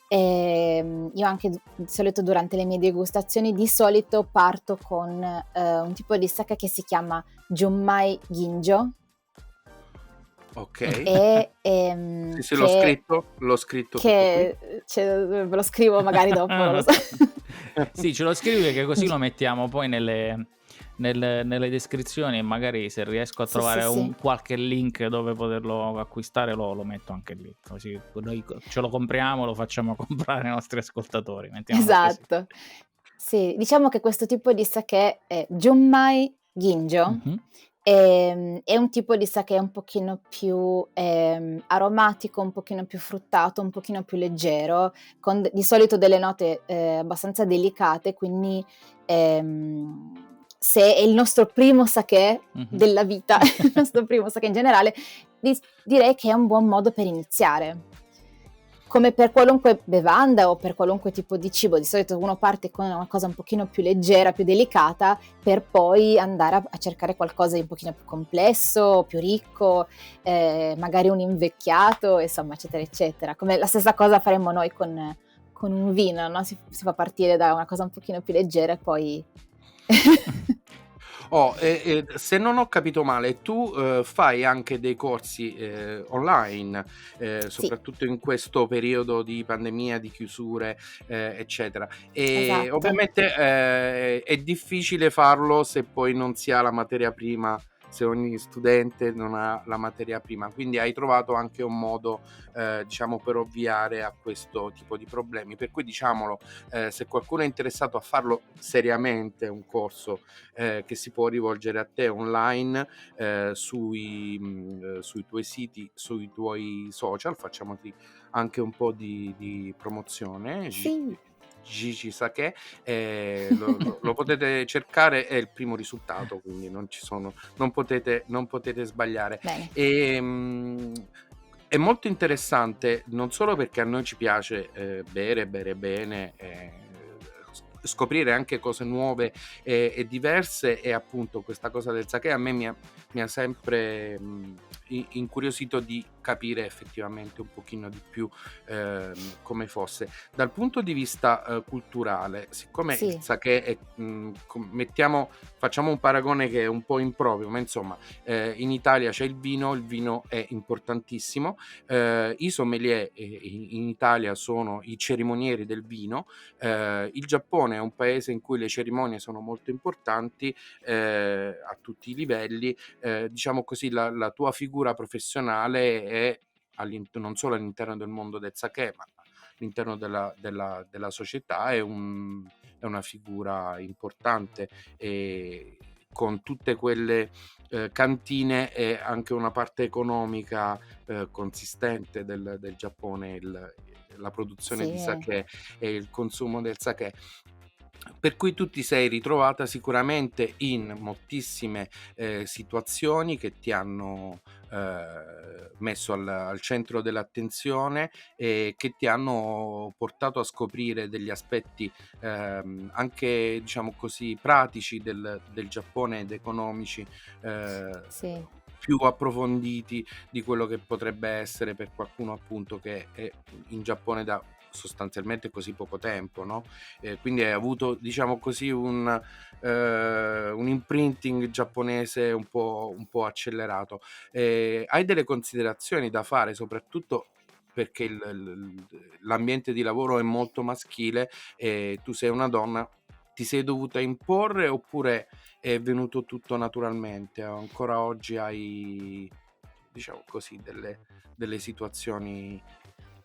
io anche di solito durante le mie degustazioni, di solito parto con un tipo di sake che si chiama Junmai Ginjo, Ok, e sì, l'ho scritto tutto qui. ve lo scrivo magari dopo, non lo so. Sì, ce lo scrivi che così lo mettiamo poi nelle descrizioni, e magari se riesco a Sì, sì, trovare sì. qualche link dove poterlo acquistare lo metto anche lì, così noi ce lo compriamo, lo facciamo comprare ai nostri ascoltatori, mettiamola così. Esatto. Sì, diciamo che questo tipo di sake è Junmai Ginjo. Mh-mh. È un tipo di sake un pochino più aromatico, un pochino più fruttato, un pochino più leggero, con di solito delle note abbastanza delicate, quindi se è il nostro primo sake Mh-mh. della vita, il nostro primo sake in generale, direi che è un buon modo per iniziare. Come per qualunque bevanda o per qualunque tipo di cibo, di solito uno parte con una cosa un pochino più leggera, più delicata, per poi andare a cercare qualcosa di un pochino più complesso, più ricco, magari un invecchiato, insomma, eccetera, eccetera. Come la stessa cosa faremmo noi con un vino, no? Si fa partire da una cosa un pochino più leggera e poi... Se non ho capito male, tu fai anche dei corsi online, Sì, soprattutto in questo periodo di pandemia, di chiusure, eccetera. E esatto. ovviamente è difficile farlo se poi non si ha la materia prima, se ogni studente non ha la materia prima. Quindi hai trovato anche un modo, diciamo, per ovviare a questo tipo di problemi. Per cui, diciamolo, se qualcuno è interessato a farlo seriamente, un corso che si può rivolgere a te online, sui tuoi siti, sui tuoi social, facciamoti anche un po' di promozione. Sì. Gigi Sake, lo potete cercare, è il primo risultato, quindi non potete sbagliare. Bene. È molto interessante, non solo perché a noi ci piace bere bene, scoprire anche cose nuove e diverse, e appunto questa cosa del sake a me mi ha sempre incuriosito di capire effettivamente un pochino di più come fosse. Dal punto di vista culturale, siccome il Sì, sake è, facciamo un paragone che è un po' improprio, ma insomma, in Italia c'è il vino è importantissimo, i sommelier in Italia sono i cerimonieri del vino, il Giappone è un paese in cui le cerimonie sono molto importanti a tutti i livelli, diciamo così, la tua figura professionale è non solo all'interno del mondo del sake, ma all'interno della società è una figura importante, e con tutte quelle cantine e anche una parte economica consistente del Giappone, la produzione di sì, sake e il consumo del sake. Per cui tu ti sei ritrovata sicuramente in moltissime situazioni che ti hanno messo al centro dell'attenzione e che ti hanno portato a scoprire degli aspetti anche, diciamo così, pratici del Giappone ed economici sì. più approfonditi di quello che potrebbe essere per qualcuno appunto che è in Giappone da sostanzialmente così poco tempo, no? Quindi hai avuto, diciamo così, un imprinting giapponese un po' accelerato. Hai delle considerazioni da fare, soprattutto perché l'ambiente di lavoro è molto maschile e tu sei una donna, ti sei dovuta imporre oppure è venuto tutto naturalmente? Ancora oggi hai, diciamo così, delle situazioni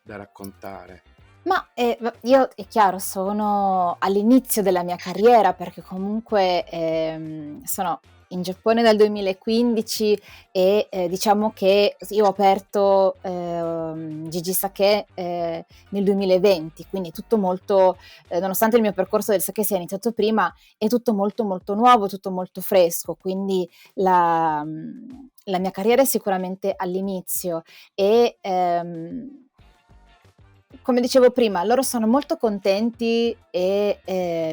da raccontare? Ma, io è chiaro, sono all'inizio della mia carriera perché comunque, sono in Giappone dal 2015 e, diciamo che io ho aperto, Gigi Sake, nel 2020, quindi tutto molto nonostante il mio percorso del sake sia iniziato prima, è tutto molto, molto nuovo, tutto molto fresco, quindi la mia carriera è sicuramente all'inizio e, come dicevo prima, loro sono molto contenti e,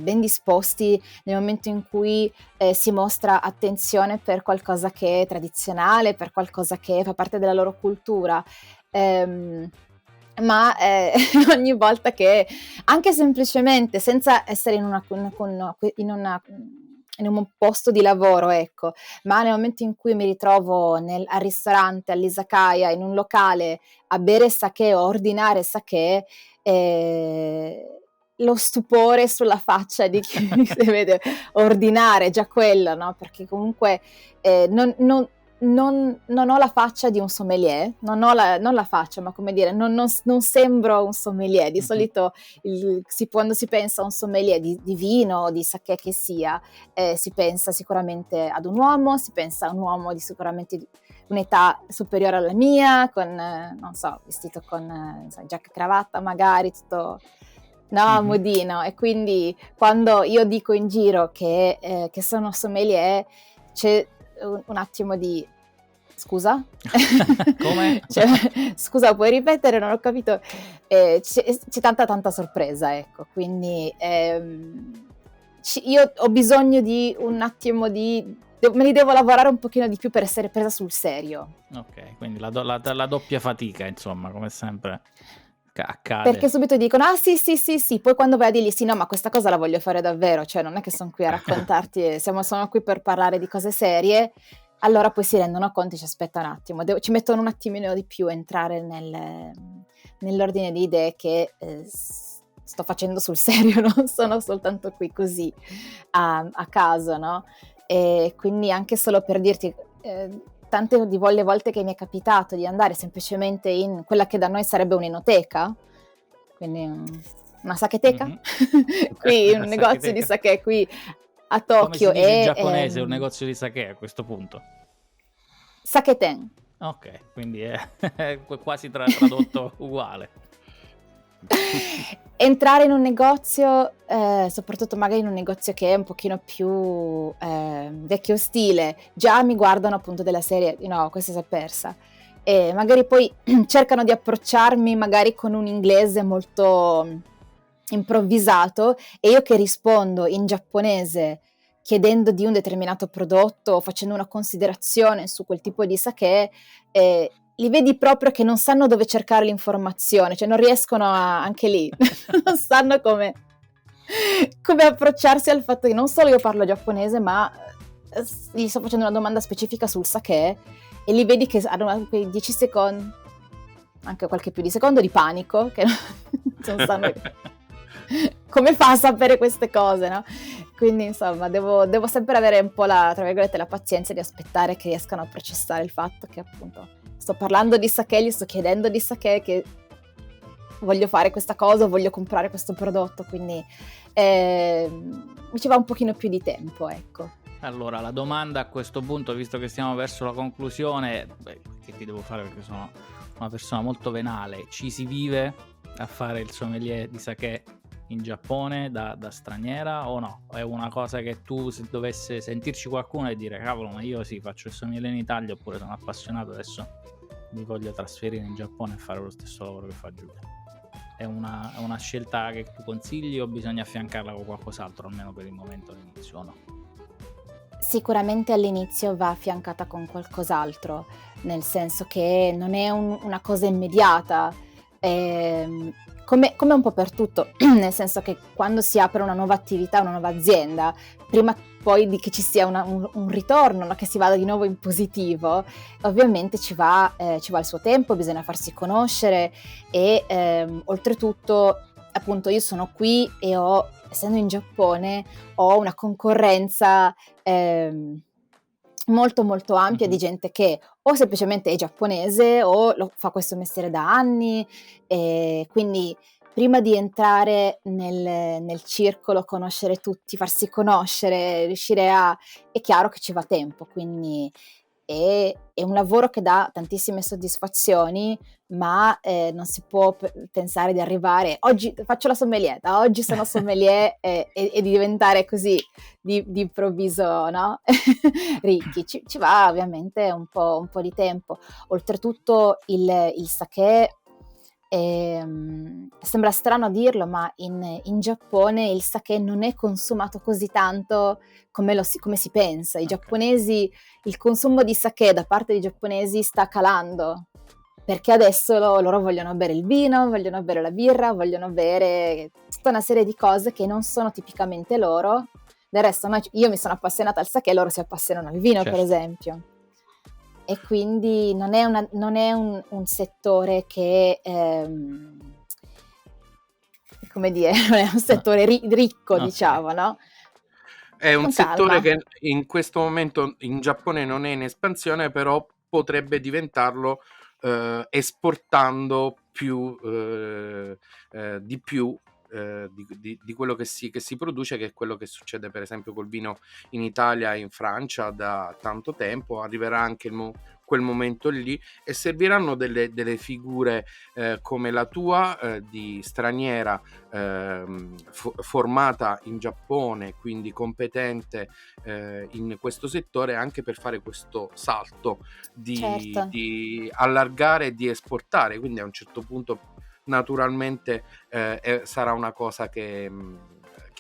ben disposti nel momento in cui, si mostra attenzione per qualcosa che è tradizionale, per qualcosa che fa parte della loro cultura. Ehm, ma, ogni volta che anche semplicemente senza essere in una in un posto di lavoro, ecco, ma nel momento in cui mi ritrovo al ristorante, all'izakaya, in un locale a bere sake o ordinare sake, lo stupore sulla faccia di chi mi vede ordinare, già quello, no, perché comunque, non ho la faccia di un sommelier, non la faccia, ma come dire, non sembro un sommelier. Di Mh-mh. solito quando si pensa a un sommelier di vino o di sake che sia, si pensa sicuramente ad un uomo, si pensa a un uomo di sicuramente di un'età superiore alla mia, con non so, vestito con non so, giacca e cravatta magari, tutto, no, Mh-mh. modino. E quindi quando io dico in giro che sono sommelier, c'è un attimo di: "Scusa?" Come? Cioè, "Scusa, puoi ripetere? Non ho capito." C'è tanta sorpresa, ecco. Quindi, io ho bisogno di un attimo me li devo lavorare un pochino di più per essere presa sul serio. Okay, quindi la doppia fatica insomma, come sempre Perché accade. subito dicono: "Ah sì, sì, sì, sì", poi quando vai a dirgli: "Sì, no, ma questa cosa la voglio fare davvero, cioè non è che son qui a raccontarti sono qui per parlare di cose serie", allora poi si rendono conto e dice: "Aspetta un attimo", ci mettono un attimino di più a entrare nell'ordine di idee che, sto facendo sul serio, non sono soltanto qui così a caso, no, quindi anche solo per dirti, tante le volte che mi è capitato di andare semplicemente in quella che da noi sarebbe un'enoteca, quindi una saketeca, Mh-mh. qui un negozio di Saketeca. sake qui a Come si Tokyo dice in e, giapponese un negozio di sake a questo punto? Saketen. Okay, quindi è è quasi tradotto uguale. Entrare in un negozio, soprattutto magari in un negozio che è un pochino più, vecchio stile, già mi guardano appunto della serie: "No, questa s'è persa". E magari poi cercano di approcciarmi magari con un inglese molto improvvisato e io che rispondo in giapponese chiedendo di un determinato prodotto o facendo una considerazione su quel tipo di sake, li vedi proprio che non sanno dove cercare l'informazione, cioè non riescono anche lì, non sanno come approcciarsi al fatto che non solo io parlo giapponese, ma gli sto facendo una domanda specifica sul sake e li vedi che hanno quei 10 secondi, anche qualche più di secondo, di panico, che non sanno come fa a sapere queste cose, no? Quindi insomma devo sempre avere un po' tra virgolette, la pazienza di aspettare che riescano a processare il fatto che appunto sto parlando di sake, gli sto chiedendo di sake, che voglio fare questa cosa, voglio comprare questo prodotto, quindi mi ci va un pochino più di tempo, ecco. Allora, la domanda a questo punto, visto che stiamo verso la conclusione, che ti devo fare perché sono una persona molto venale, ci si vive a fare il sommelier di sake in Giappone da straniera o no? È una cosa che tu, se dovesse sentirci qualcuno e dire cavolo, ma io sì, faccio il sommelier in Italia, oppure sono appassionato, adesso mi voglio trasferire in Giappone e fare lo stesso lavoro che fa Giulia, è una scelta che tu consigli o bisogna affiancarla con qualcos'altro, almeno per il momento all'inizio, no? Sicuramente all'inizio va affiancata con qualcos'altro, nel senso che non è una cosa immediata, come un po' per tutto, nel senso che quando si apre una nuova attività, una nuova azienda, prima poi di che ci sia un ritorno, no? Che si vada di nuovo in positivo, ovviamente ci va il suo tempo, bisogna farsi conoscere e oltretutto appunto io sono qui e essendo in Giappone, ho una concorrenza molto molto ampia di gente che o semplicemente è giapponese o fa questo mestiere da anni, e quindi prima di entrare nel circolo, conoscere tutti, farsi conoscere, riuscire è chiaro che ci va tempo, quindi è un lavoro che dà tantissime soddisfazioni, ma non si può pensare di arrivare oggi faccio la sommelier, da oggi sono sommelier e di diventare così di improvviso, no? Ricchi. Ci va ovviamente un po' di tempo. Oltretutto il sake, sembra strano dirlo, ma in Giappone il sake non è consumato così tanto come si pensa. I giapponesi, il consumo di sake da parte dei giapponesi sta calando, perché adesso loro vogliono bere il vino, vogliono bere la birra, vogliono bere tutta una serie di cose che non sono tipicamente loro. Del resto io mi sono appassionata al sake, loro si appassionano al vino, certo. Per esempio. E quindi non è un settore che come dire, non è un settore ricco, Okay. diciamo, no? È un Con settore calma. che in questo momento in Giappone non è in espansione, però potrebbe diventarlo esportando di più di quello che si produce, che è quello che succede per esempio col vino in Italia e in Francia da tanto tempo. Arriverà anche quel momento lì e serviranno delle figure come la tua, di straniera, formata in Giappone, quindi competente in questo settore, anche per fare questo salto Certo. di allargare e di esportare. Quindi a un certo punto naturalmente sarà una cosa che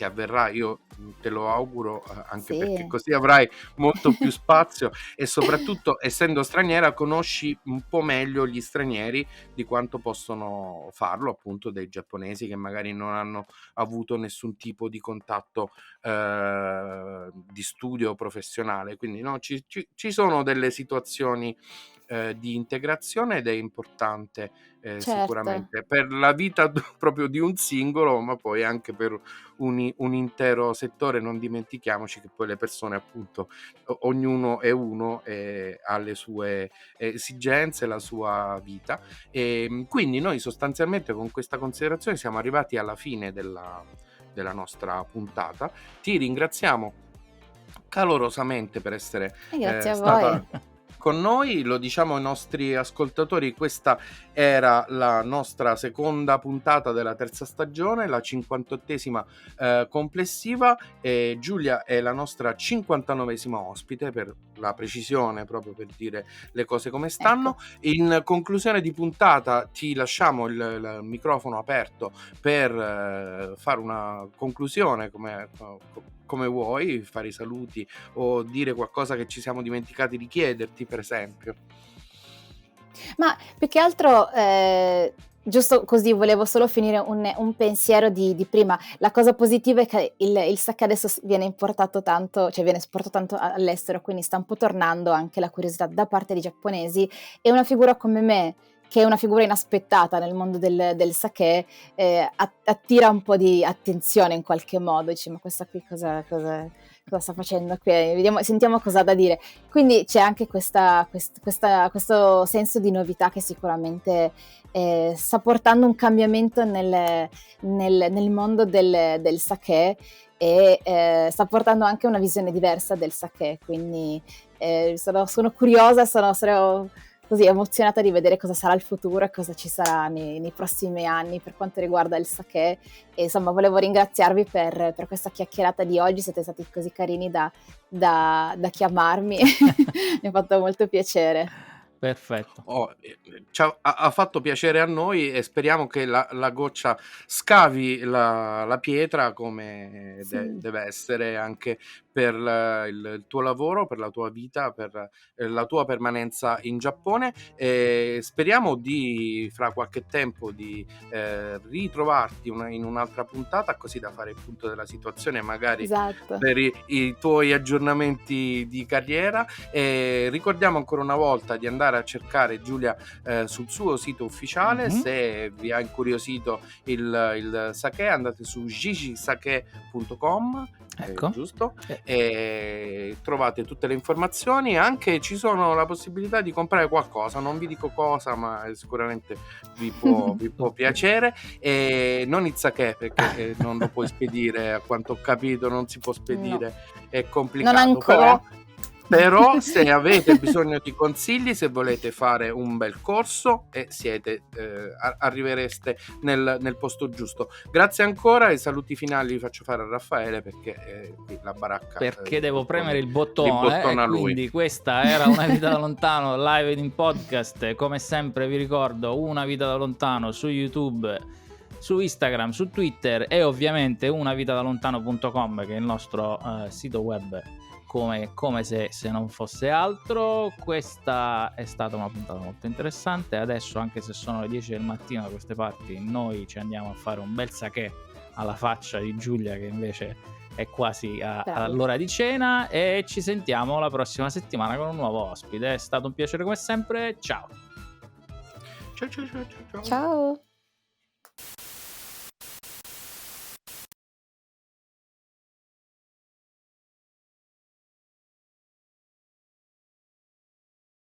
avverrà. Io te lo auguro, anche Sì. perché così avrai molto più spazio e soprattutto, essendo straniera, conosci un po' meglio gli stranieri di quanto possono farlo appunto dei giapponesi, che magari non hanno avuto nessun tipo di contatto di studio professionale. Quindi no, ci sono delle situazioni di integrazione ed è importante Certo. sicuramente per la vita proprio di un singolo, ma poi anche per un intero settore. Non dimentichiamoci che poi le persone, appunto, ognuno è uno e ha le sue esigenze, la sua vita, e quindi noi sostanzialmente con questa considerazione siamo arrivati alla fine della nostra puntata. Ti ringraziamo calorosamente per essere Grazie a stata voi. con noi. Lo diciamo ai nostri ascoltatori, questa era la nostra seconda puntata della terza stagione, la 58esima complessiva, e Giulia è la nostra 59esima ospite, per la precisione, proprio per dire le cose come stanno. Ecco. In conclusione di puntata ti lasciamo il microfono aperto per fare una conclusione, come come vuoi, fare i saluti o dire qualcosa che ci siamo dimenticati di chiederti, per esempio. Ma più che altro, giusto così, volevo solo finire un pensiero di prima. La cosa positiva è che il sake adesso viene importato tanto, cioè viene esportato tanto all'estero, quindi sta un po' tornando anche la curiosità da parte dei giapponesi, e una figura come me, che è una figura inaspettata nel mondo del sake, attira un po' di attenzione in qualche modo. Dici: "Ma questa qui cosa sta facendo qui? Sentiamo cosa ha da dire". Quindi c'è anche questo senso di novità che sicuramente sta portando un cambiamento nel mondo del sake, e sta portando anche una visione diversa del sake. Quindi sono curiosa, sarò così emozionata di vedere cosa sarà il futuro e cosa ci sarà nei prossimi anni per quanto riguarda il sake. E insomma, volevo ringraziarvi per questa chiacchierata di oggi, siete stati così carini da chiamarmi, mi ha fatto molto piacere. Perfetto. Ha fatto piacere a noi e speriamo che la goccia scavi la pietra come Sì. deve essere anche per il tuo lavoro, per la tua vita, per la tua permanenza in Giappone, e speriamo fra qualche tempo di ritrovarti in un'altra puntata, così da fare il punto della situazione, magari Esatto. per i tuoi aggiornamenti di carriera. E ricordiamo ancora una volta di andare a cercare Giulia sul suo sito ufficiale. Se vi ha incuriosito il sake, andate su jijisake.com, Ecco. giusto? E trovate tutte le informazioni. Anche ci sono la possibilità di comprare qualcosa, non vi dico cosa, ma sicuramente vi può piacere. E non il sake, perché non lo puoi spedire, a quanto ho capito non si può spedire, è complicato. Non ancora. Però se avete bisogno di consigli, se volete fare un bel corso, arrivereste nel posto giusto. Grazie ancora, e saluti finali li faccio fare a Raffaele, perché la baracca, perché devo premere il bottone, a lui. quindi questa era Una vita da lontano live in podcast. Come sempre vi ricordo Una vita da lontano su YouTube, su Instagram, su Twitter, e ovviamente unavitadalontano.com, che è il nostro sito web, come se non fosse altro. Questa è stata una puntata molto interessante. Adesso, anche se sono le 10 del mattino da queste parti, noi ci andiamo a fare un bel sake alla faccia di Giulia, che invece è quasi all'ora di cena, e ci sentiamo la prossima settimana con un nuovo ospite. È stato un piacere come sempre. Ciao. Ciao. Ciao.